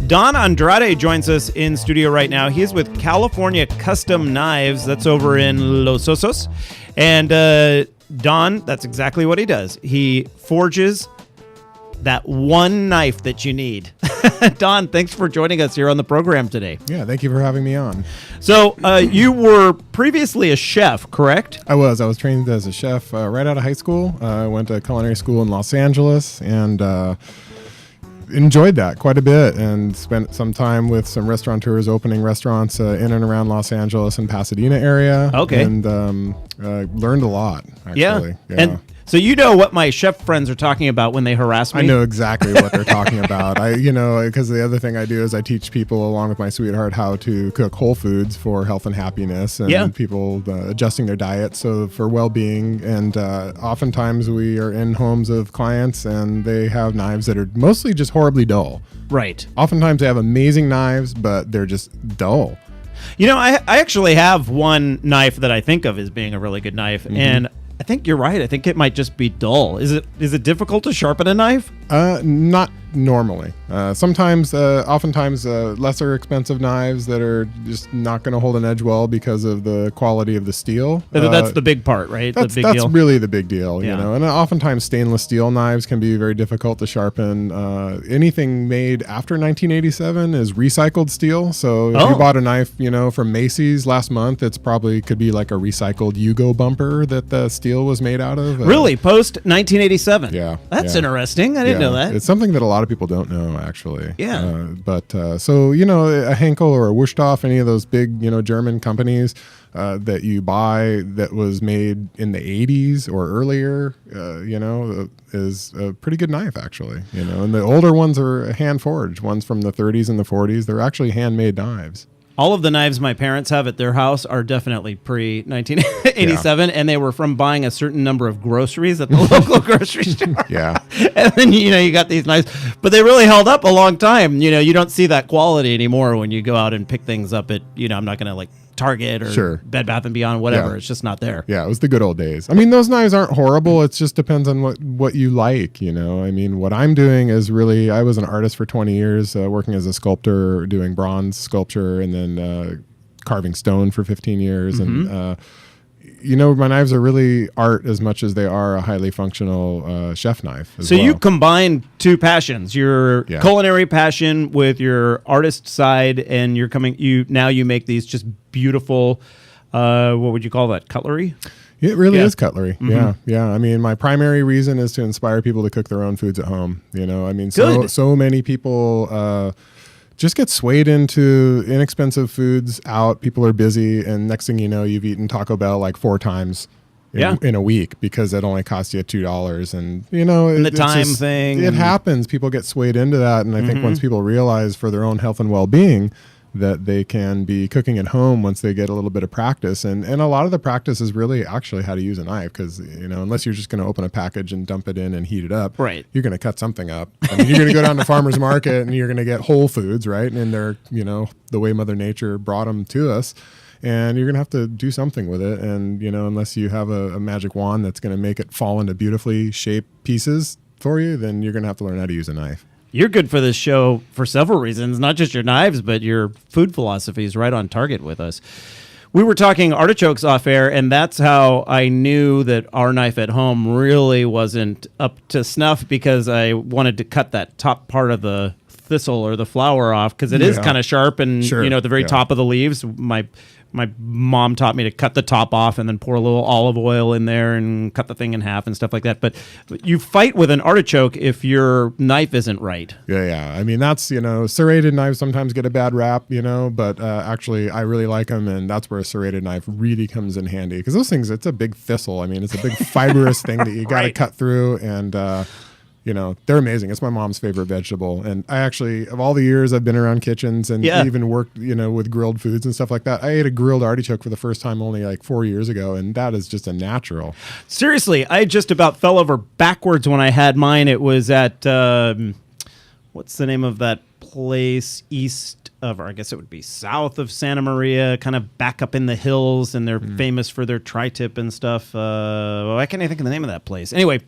Don Andrade joins us in studio right now. He is with California Custom Knives. That's over in Los Osos. And Don, that's exactly what he does. He forges that one knife that you need. Don, thanks for joining us here on the program today. Yeah, thank you for having me on. So you were previously a chef, correct? I was trained as a chef right out of high school. I went to culinary school in Los Angeles and enjoyed that quite a bit, and spent some time with some restaurateurs opening restaurants in and around Los Angeles and Pasadena area. Okay. And learned a lot, actually. Yeah. And so you know what my chef friends are talking about when they harass me? I know exactly what they're talking about. Because the other thing I do is I teach people, along with my sweetheart, how to cook whole foods for health and happiness, and people adjusting their diet so for well-being. And oftentimes we are in homes of clients and they have knives that are mostly just horribly dull. Right. Oftentimes they have amazing knives, but they're just dull. You know, I actually have one knife that I think of as being a really good knife, and I think you're right. I think it might just be dull. Is it difficult to sharpen a knife? Not normally. Oftentimes, lesser expensive knives that are just not going to hold an edge well because of the quality of the steel. That's the big part, right? That's really the big deal, you know. And oftentimes stainless steel knives can be very difficult to sharpen. Anything made after 1987 is recycled steel. So if you bought a knife, from Macy's last month, it's probably could be like a recycled Yugo bumper that the steel was made out of. Really? Post 1987? Yeah. That's interesting. I didn't know that. It's something that a lot of people don't know, actually. Yeah. A Henkel or a Wusthof, any of those big, German companies that you buy that was made in the 80s or earlier, is a pretty good knife, actually. And the older ones are hand forged. Ones from the 30s and the 40s. They're actually handmade knives. All of the knives my parents have at their house are definitely pre-1987, and they were from buying a certain number of groceries at the local grocery store. Yeah. And then, you got these knives, but they really held up a long time. You don't see that quality anymore when you go out and pick things up at, I'm not going to Target or Bed Bath & Beyond, whatever. Yeah. It's just not there. Yeah, it was the good old days. I mean, those knives aren't horrible. It just depends on what you like, I mean, what I'm doing is really, I was an artist for 20 years, working as a sculptor, doing bronze sculpture, and then carving stone for 15 years. And, my knives are really art as much as they are a highly functional chef knife. So you combine two passions, your culinary passion with your artist side, and you make these just beautiful, what would you call that, cutlery? It really is cutlery. Yeah. I mean, my primary reason is to inspire people to cook their own foods at home. I mean, so many people just get swayed into inexpensive foods out. People are busy, and next thing you know, you've eaten Taco Bell like 4 times in a week because it only cost you $2. And and the time thing. It happens. People get swayed into that, and I think once people realize for their own health and well-being that they can be cooking at home once they get a little bit of practice. And a lot of the practice is really actually how to use a knife, because, unless you're just going to open a package and dump it in and heat it up, right, you're going to cut something up. I mean, you're going to go down to farmer's market and you're going to get whole foods, right? And they're, the way Mother Nature brought them to us. And you're going to have to do something with it. And, unless you have a magic wand that's going to make it fall into beautifully shaped pieces for you, then you're going to have to learn how to use a knife. You're good for this show for several reasons, not just your knives, but your food philosophy is right on target with us. We were talking artichokes off air, and that's how I knew that our knife at home really wasn't up to snuff, because I wanted to cut that top part of the thistle or the flower off, because it is kind of sharp and, at the very top of the leaves. My mom taught me to cut the top off and then pour a little olive oil in there and cut the thing in half and stuff like that. But you fight with an artichoke if your knife isn't right. Yeah. I mean, that's, serrated knives sometimes get a bad rap, but actually I really like them. And that's where a serrated knife really comes in handy, because those things, it's a big thistle. I mean, it's a big fibrous thing that you got to cut through. And, they're amazing. It's my mom's favorite vegetable. And I actually, of all the years I've been around kitchens and even worked, with grilled foods and stuff like that, I ate a grilled artichoke for the first time only like 4 years ago. And that is just a natural. Seriously, I just about fell over backwards when I had mine. It was at, what's the name of that place east of, or I guess it would be south of Santa Maria, kind of back up in the hills. And they're famous for their tri-tip and stuff. I can't even think of the name of that place. Anyway,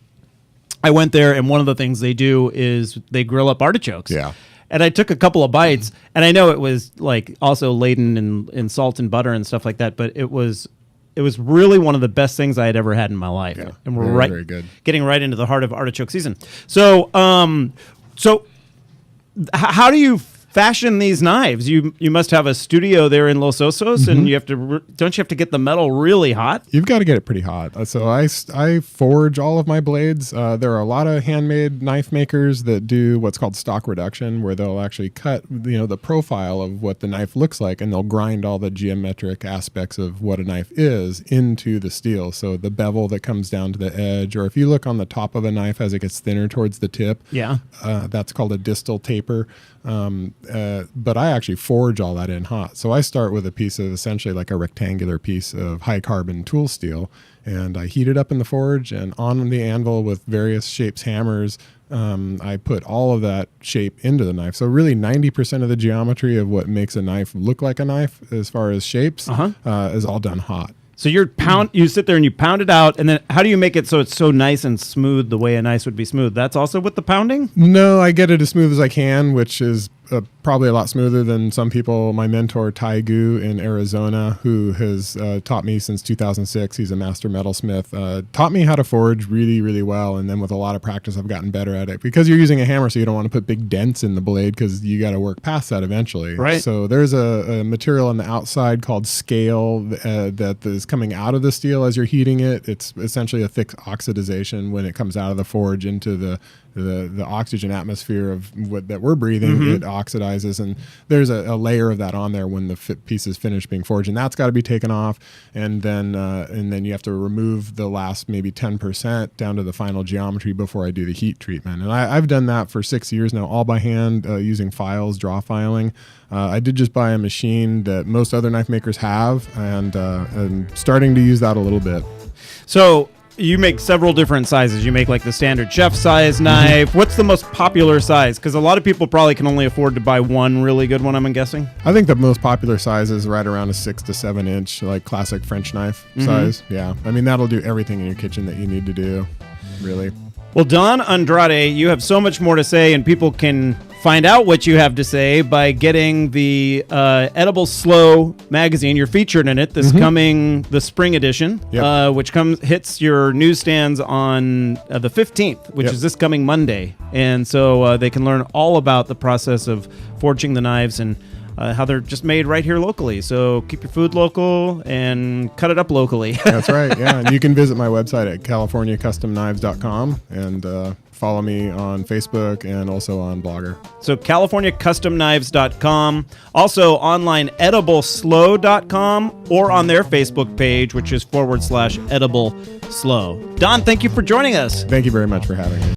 I went there, and one of the things they do is they grill up artichokes. Yeah. and I took a couple of bites, and I know it was like also laden in salt and butter and stuff like that, but it was really one of the best things I had ever had in my life. Yeah, And we're very, very good. Getting right into the heart of artichoke season. So, how do you fashion these knives? You must have a studio there in Los Osos, and you have to don't you have to get the metal really hot? You've got to get it pretty hot. So I forge all of my blades. There are a lot of handmade knife makers that do what's called stock reduction, where they'll actually cut the profile of what the knife looks like, and they'll grind all the geometric aspects of what a knife is into the steel. So the bevel that comes down to the edge, or if you look on the top of a knife as it gets thinner towards the tip, that's called a distal taper. But I actually forge all that in hot. So I start with a piece of essentially like a rectangular piece of high carbon tool steel, and I heat it up in the forge, and on the anvil with various shapes hammers, I put all of that shape into the knife. So really 90% of the geometry of what makes a knife look like a knife as far as shapes is all done hot. So you sit there and you pound it out, and then how do you make it so it's so nice and smooth the way a knife would be smooth? That's also with the pounding? No, I get it as smooth as I can, which is probably a lot smoother than some people. My mentor, Tai Gu in Arizona, who has taught me since 2006, he's a master metalsmith, taught me how to forge really, really well. And then with a lot of practice, I've gotten better at it. Because you're using a hammer, so you don't want to put big dents in the blade because you got to work past that eventually. Right. So there's a material on the outside called scale that is coming out of the steel as you're heating it. It's essentially a thick oxidization when it comes out of the forge into the oxygen atmosphere of that we're breathing. It oxidizes, and there's a layer of that on there when the piece is finished being forged, and that's got to be taken off, and then you have to remove the last maybe 10% down to the final geometry before I do the heat treatment. And I've done that for 6 years now, all by hand, using files, draw filing. I did just buy a machine that most other knife makers have, and I'm starting to use that a little bit. So you make several different sizes. You make like the standard chef size knife. What's the most popular size? Because a lot of people probably can only afford to buy one really good one, I'm guessing. I think the most popular size is right around a 6 to 7 inch, like classic French knife size. Yeah. I mean, that'll do everything in your kitchen that you need to do, really. Well, Don Andrade, you have so much more to say, and people can find out what you have to say by getting the Edible Slow magazine. You're featured in it this coming the spring edition, which hits your newsstands on the 15th, which is this coming Monday. And so they can learn all about the process of forging the knives and how they're just made right here locally. So keep your food local and cut it up locally. That's right. Yeah. And you can visit my website at californiacustomknives.com and follow me on Facebook and also on Blogger. So californiacustomknives.com. Also online edibleslow.com or on their Facebook page, which is /edibleslow. Don, thank you for joining us. Thank you very much for having me.